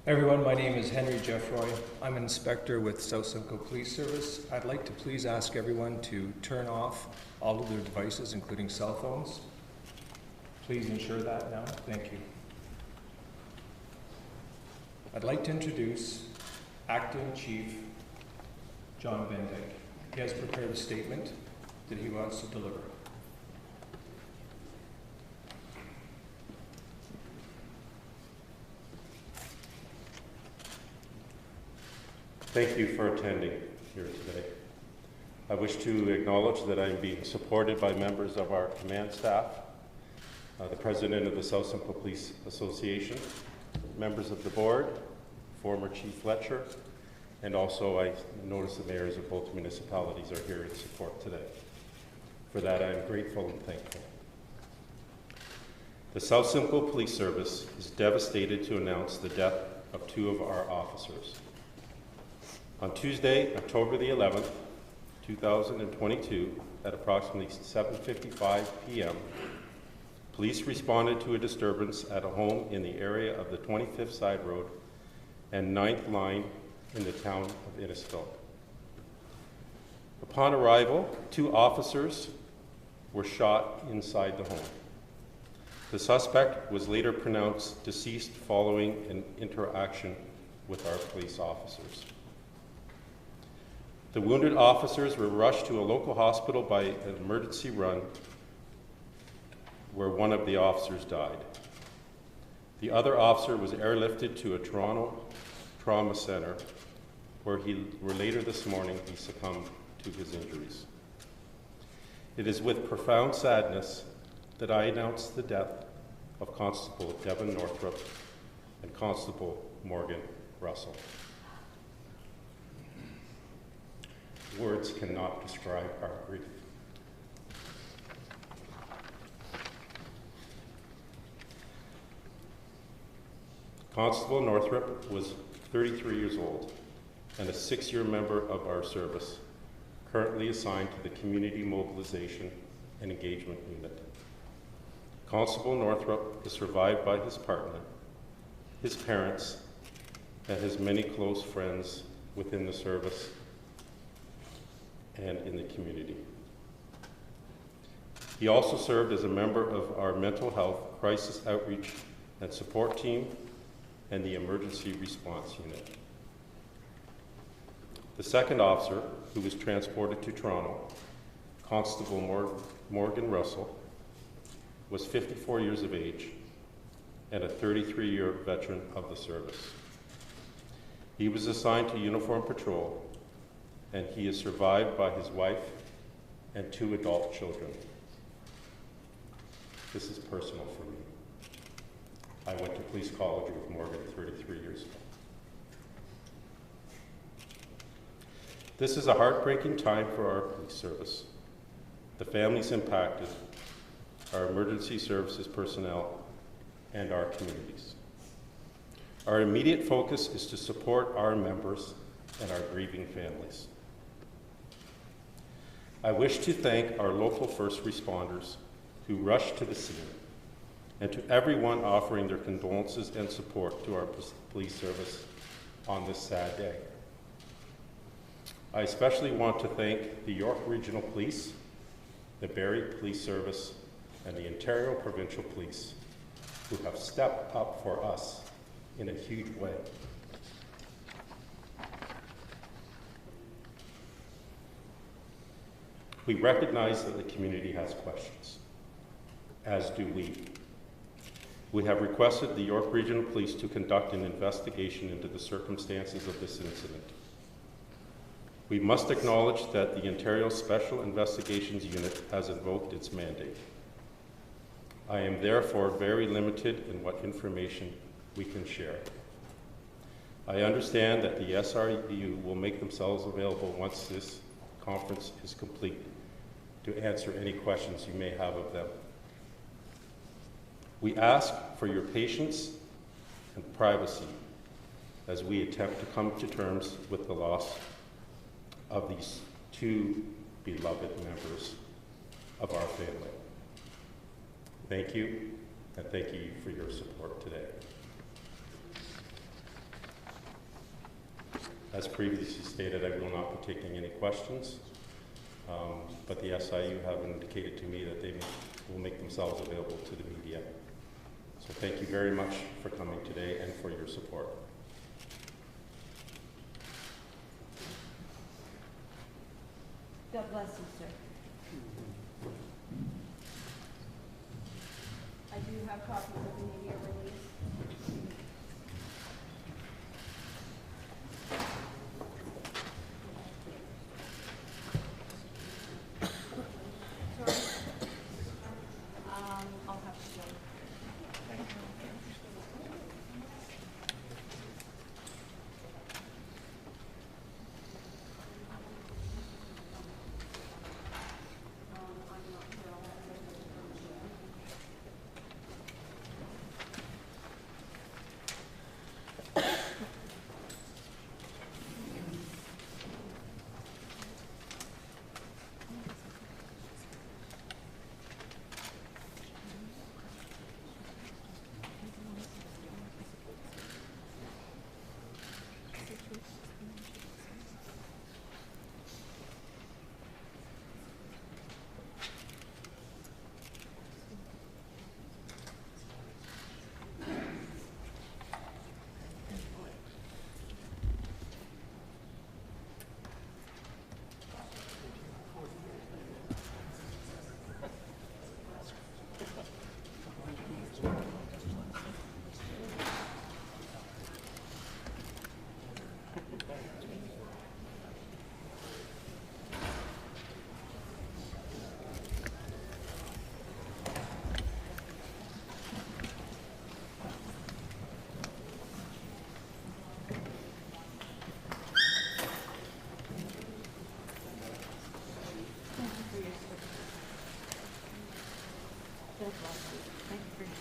Everyone, my name is Henry Jeffroy. I'm an inspector with South Simcoe Police Service. I'd like to please ask everyone to turn off all of their devices, including cell phones. Please ensure that now. Thank you. I'd like to introduce Acting Chief John Van Dyke. He has prepared a statement that he wants to deliver. Thank you for attending here today. I wish to acknowledge that I'm being supported by members of our command staff, the President of the South Simcoe Police Association, members of the board, former Chief Fletcher, and also I notice the mayors of both municipalities are here in support today. For that, I'm grateful and thankful. The South Simcoe Police Service is devastated to announce the death of two of our officers. On Tuesday, October the 11th, 2022, at approximately 7:55 p.m., police responded to a disturbance at a home in the area of the 25th Sideroad and 9th line in the town of Innisfil. Upon arrival, two officers were shot inside the home. The suspect was later pronounced deceased following an interaction with our police officers. The wounded officers were rushed to a local hospital by an emergency run where one of the officers died. The other officer was airlifted to a Toronto trauma center where later this morning he succumbed to his injuries. It is with profound sadness that I announce the death of Constable Devon Northrup and Constable Morgan Russell. Words cannot describe our grief. Constable Northrup was 33 years old and a 6-year member of our service, currently assigned to the Community Mobilization and Engagement Unit. Constable Northrup is survived by his partner, his parents, and his many close friends within the service and in the community. He also served as a member of our mental health, crisis outreach and support team and the emergency response unit. The second officer, who was transported to Toronto, Constable Morgan Russell, was 54 years of age and a 33-year veteran of the service. He was assigned to uniform patrol, and he is survived by his wife and 2 adult children. This is personal for me. I went to police college with Morgan 33 years ago. This is a heartbreaking time for our police service, the families impacted, our emergency services personnel, and our communities. Our immediate focus is to support our members and our grieving families. I wish to thank our local first responders who rushed to the scene, and to everyone offering their condolences and support to our police service on this sad day. I especially want to thank the York Regional Police, the Barrie Police Service, and the Ontario Provincial Police, who have stepped up for us in a huge way. We recognize that the community has questions, as do we. We have requested the York Regional Police to conduct an investigation into the circumstances of this incident. We must acknowledge that the Ontario Special Investigations Unit has invoked its mandate. I am therefore very limited in what information we can share. I understand that the SRU will make themselves available once this conference is complete to answer any questions you may have of them. We ask for your patience and privacy as we attempt to come to terms with the loss of these 2 beloved members of our family. Thank you, and thank you for your support today. As previously stated, I will not be taking any questions, but the SIU have indicated to me that they will make themselves available to the media. So thank you very much for coming today and for your support. God bless you, sir. I do have copies of the media release. I'll have to go. Thank you for your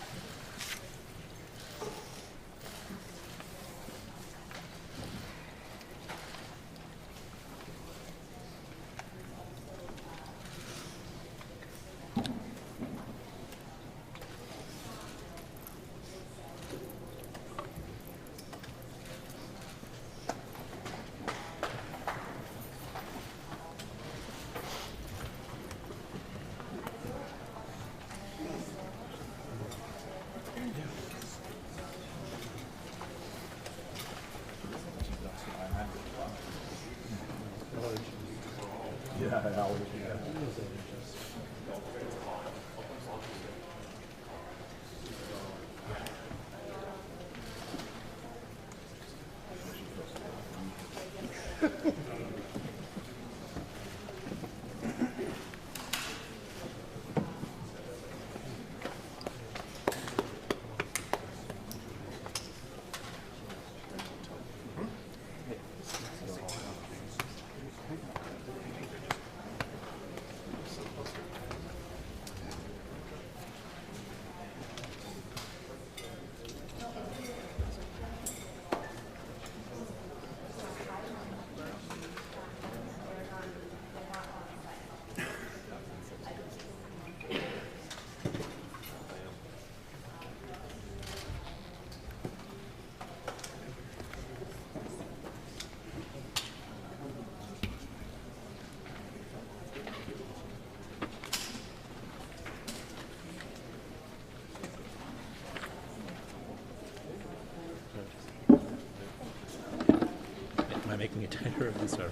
making a tighter of this, or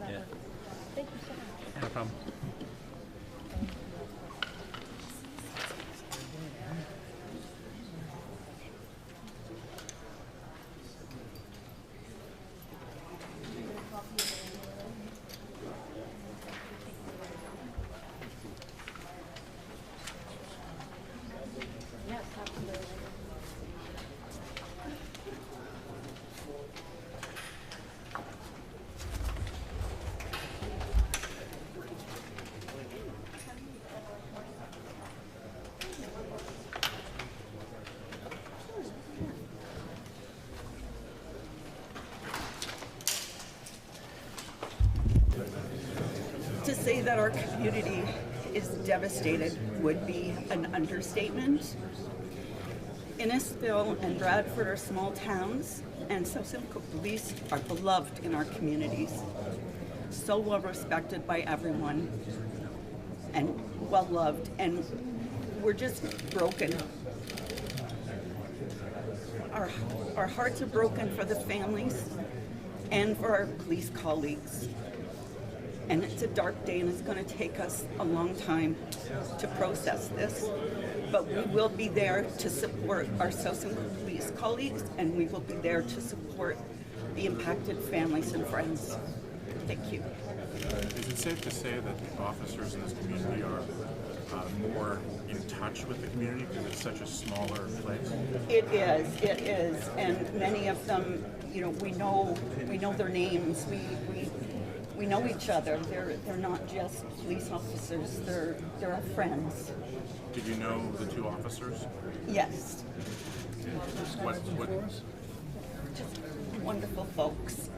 yeah. Thank you so much. No problem. Yes, absolutely. To say that our community is devastated would be an understatement. Innisfil and Bradford are small towns, and so Simcoe Police are beloved in our communities. So well respected by everyone and well loved, and we're just broken. Our hearts are broken for the families and for our police colleagues. And it's a dark day, and it's going to take us a long time to process this. But we will be there to support our Simcoe Police colleagues, and we will be there to support the impacted families and friends. Thank you. Is it safe to say that the officers in this community are more in touch with the community because it's such a smaller place? It is, and many of them, you know, we know their names. We know each other. They're not just police officers. They're our friends. Did you know the two officers? Yes, What just wonderful folks,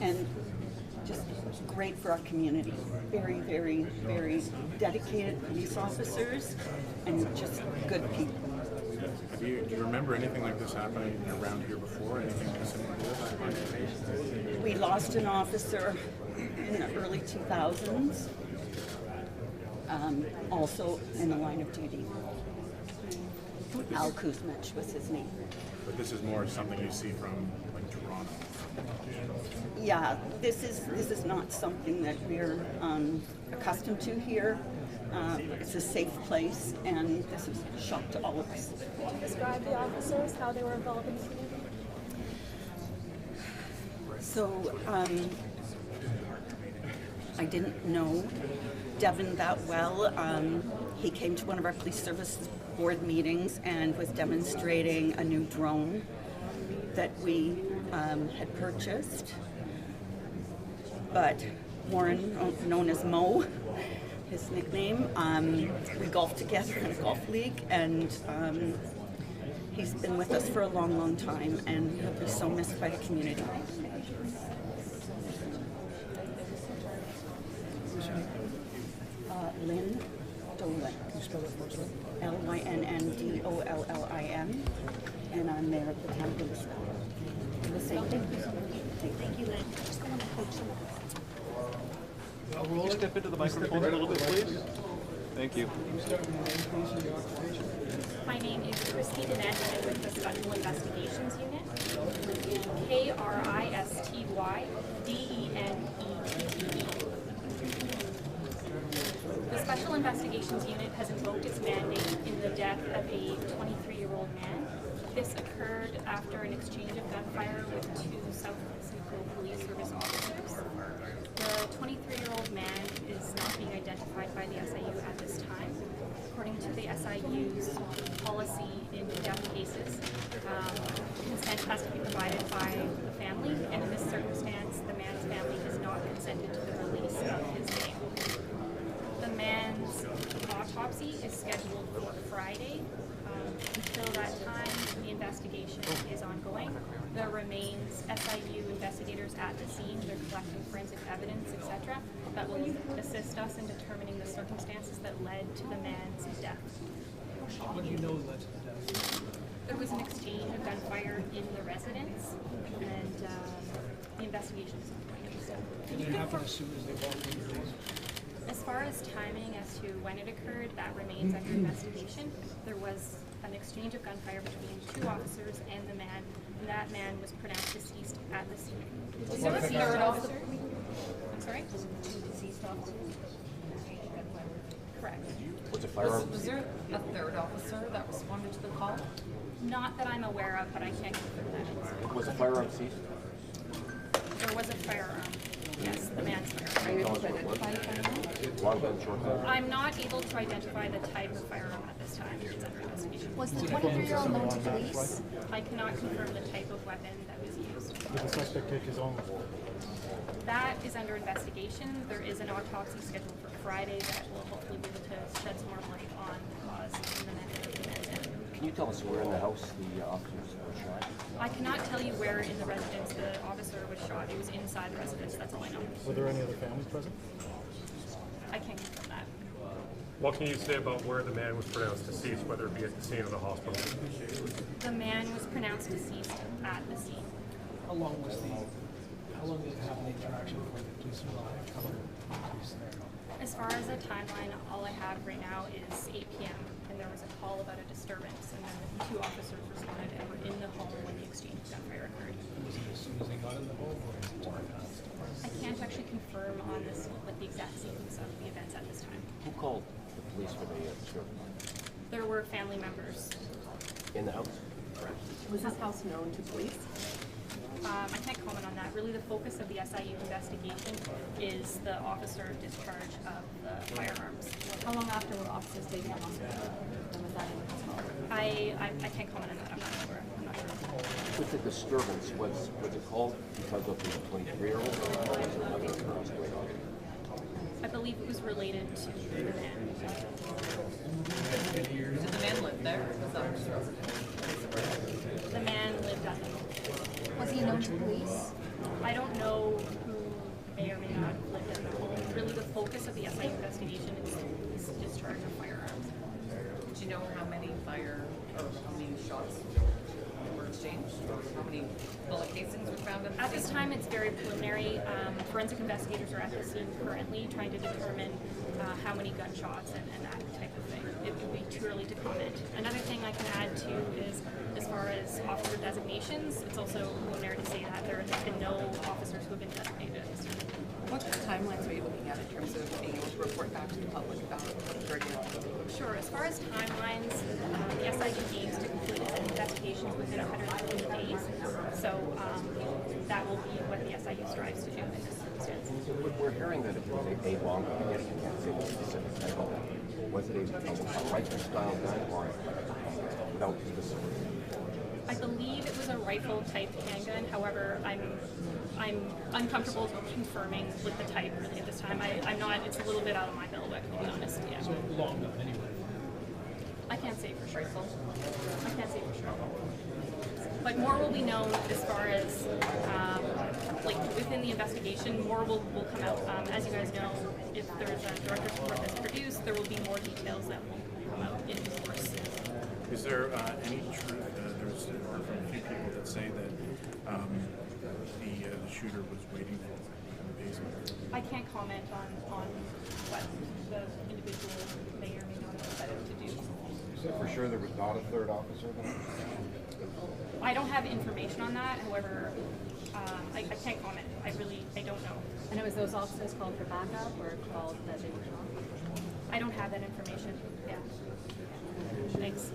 and just great for our community. Very, very, very dedicated police officers, and just good people. do you remember anything like this happening around here before? Anything similar to this? We lost an officer in the early 2000s, also in the line of duty. Al Kuzmich was his name. But this is more something you see from like Toronto. Yeah, this is not something that we're accustomed to here. It's a safe place, and this is a shock to all of us. Can you describe the officers, how they were involved in the community? So, I didn't know Devon that well. He came to one of our police services board meetings and was demonstrating a new drone that we had purchased. But Warren, known as Mo, his nickname, we golfed together in a golf league, and he's been with us for a long, long time, and he'll be so missed by the community. Lynn Dollin. Lynndollin, and I'm mayor of the town of Innisfil. Thank you, Lynn. Can you step into the microphone a little bit, please? Thank you. My name is Christy Danette. I'm with the Special Investigations Unit. KRISTYDENETTE. The Special Investigations Unit has invoked its mandate in the death of a 23-year-old man. This occurred after an exchange of gunfire with two South Simcoe Police Service officers. The 23-year-old man is not being identified by the SIU at this time. According to the SIU's policy in death cases, consent has to be provided by the family, and in this circumstance, the man's family has not consented to the release of his name. The man's autopsy is scheduled for Friday. Until that time, the investigation is ongoing. There remains SIU investigators at the scene. They're collecting forensic evidence, etc., that will assist us in determining the circumstances that led to the man's death. What do you know led to the death? There was an exchange of gunfire in the residence, and the investigation is ongoing. So, Did it happen as soon as they walked in the place? as far as timing as to when it occurred, that remains under investigation. There was an exchange of gunfire between two officers and the man, and that man was pronounced deceased at the scene. Was there a third officer? I'm sorry? Two deceased officers? Correct. Was there a third officer that responded to the call? Not that I'm aware of, but I can't confirm that. Was the firearm seized? There was a firearm. Yes, the man's firearm. Long gun, short gun? I'm not able to identify the type of firearm at this time. It's under investigation. Was the 23-year-old known to police? I cannot confirm the type of weapon that was used. Did the suspect take his own? That is under investigation. There is an autopsy scheduled for Friday that will hopefully be able to shed some more light on the cause and the method of the man's death. Can you tell us where in the house the officers were shot? I cannot tell you where in the residence the officer was shot. It was inside the residence. That's all I know. Were there any other families present? I can't confirm that. What can you say about where the man was pronounced deceased, whether it be at the scene or the hospital? The man was pronounced deceased at the scene. How long did it have an interaction before the police arrived? How long were the police there? As far as a timeline, all I have right now is 8 p.m. and there was a call about a disturbance, and then the 2 officers responded and were in the home when the exchange of gunfire occurred. Was it as soon as they got in the home, or is it time past? I can't actually confirm on this, like the exact sequence of the events at this time. Who called the police for the disturbance? There were family members. In the house? Was this house known to police? I can't comment on that. Really, the focus of the SIU investigation is the officer discharge of the firearms. How long after were officers taken to the hospital? And was that in the hospital? I can't comment on that. I'm not sure. With the disturbance, was it called because of the 23-year-old, or was there another occurrence going on? I believe it was related to the man. Did the man live there? Was that The man lived at the home. Was he known to police? I don't know who may or may not have lived in the home. Really, the focus of the SIU investigation is discharge of firearms. Did you know how many shots were exchanged? Or how many bullet casings were found at the At this scene? time, it's very preliminary. Forensic investigators are at the scene currently trying to determine how many gunshots and that type of thing. It would be too early to comment. Another thing I can add too is, as far as officer designations, it's also preliminary to say that there have been no officers who have been designated at this time. What timelines are you looking at in terms of being able to report back to the public about what occurred here? Sure. As far as timelines, the SIU aims to complete its investigations within 120 days. So that will be what the SIU strives to do in this circumstance. We're hearing that it was a long gun. You can't say the specific type of it. Was it a rifle-style gun or without specifics? I believe it was a rifle-type handgun. However, I'm uncomfortable confirming with the type really at this time. I'm not. It's a little bit out of my bailiwick, to be honest. Yeah. So long gun, anyway. I can't say for sure. I can't say for sure. But more will be known as far as like within the investigation. More will come out. As you guys know, if there's a director's report that's produced, there will be more details that will come out in due course. Is there any truth? There's from a few people that say that the shooter was waiting for him in the basement. I can't comment on what the individual may or may not have decided to do. Is it for sure there was not a third officer then? I don't have information on that. However, I can't comment. I don't know. And it was those officers called for backup or called that they were shot? I don't have that information. Yeah. Thanks.